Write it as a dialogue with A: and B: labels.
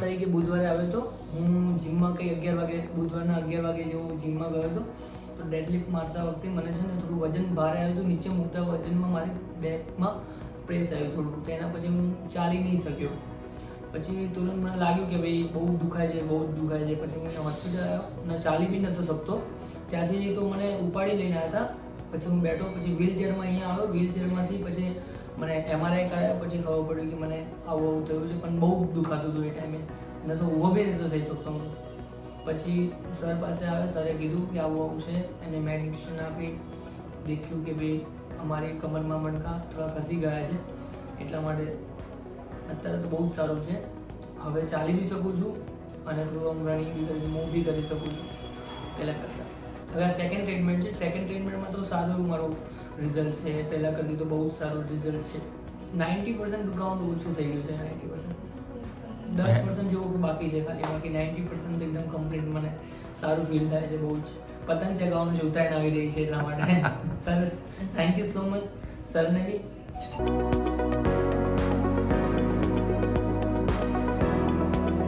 A: તારીખે બુધવારે આવ્યો હતો. હું જીમમાં કંઈ 11 વાગે બુધવારના 11 વાગે જેવું જીમમાં ગયો હતો. તો ડેડલિફ્ટ મારતા વખતે મને છે ને થોડું વજન ભારે આવ્યું હતું. નીચે મૂકતા વજનમાં મારી બેકમાં પ્રેસ આવ્યું થોડું. તો એના પછી હું ચાલી નહીં શક્યો. પછી તુરંત મને લાગ્યું કે ભાઈ બહુ દુખાય છે, બહુ જ દુખાય છે. પછી હું અહીંયા હોસ્પિટલ આવ્યો અને ચાલી બી નહોતો શકતો. ત્યાંથી તો મને ઉપાડી લઈને આવ્યા હતા. પછી હું બેઠો, પછી વ્હીલચેરમાં અહીંયા આવ્યો. વ્હીલચેરમાંથી પછી મને MRI કરાયા. પછી ખબર પડી કે મને આવું થયું છે, પણ બહુ દુખાતું હતું એ ટાઈમે. અને તો ઊભો બી નહોતો થઈ શકતો હું. પછી સર પાસે આવ્યા. સરે કીધું કે આવું છે. એને મેડિટેશન આપી. દેખ્યું કે ભાઈ અમારી કમરમાં મણકા થોડા ખસી ગયા છે, એટલા માટે અત્યારે તો બહુ જ સારું છે. હવે ચાલી બી શકું છું અને થોડું આમ રનિંગ બી કરી મૂવ બી કરી શકું છું પહેલાં કરતાં. હવે આ સેકન્ડ ટ્રીટમેન્ટ છે. સેકન્ડ ટ્રીટમેન્ટમાં તો સારું એવું મારું રિઝલ્ટ છે. પહેલાં કરતી તો બહુ જ સારું રિઝલ્ટ છે. 90% દુખાવાનું ઓછું થઈ ગયું છે. 90% 10% જેવું બાકી છે ખાલી. બાકી 90% તો એકદમ કમ્પ્લીટ મને સારું ફીલ થાય છે. બહુ જ પતંગ ચગાવવાનું જે ઉત્તરાયણ આવી રહી છે એટલા માટે. સરસ, થેન્ક યુ સો મચ સરને બી.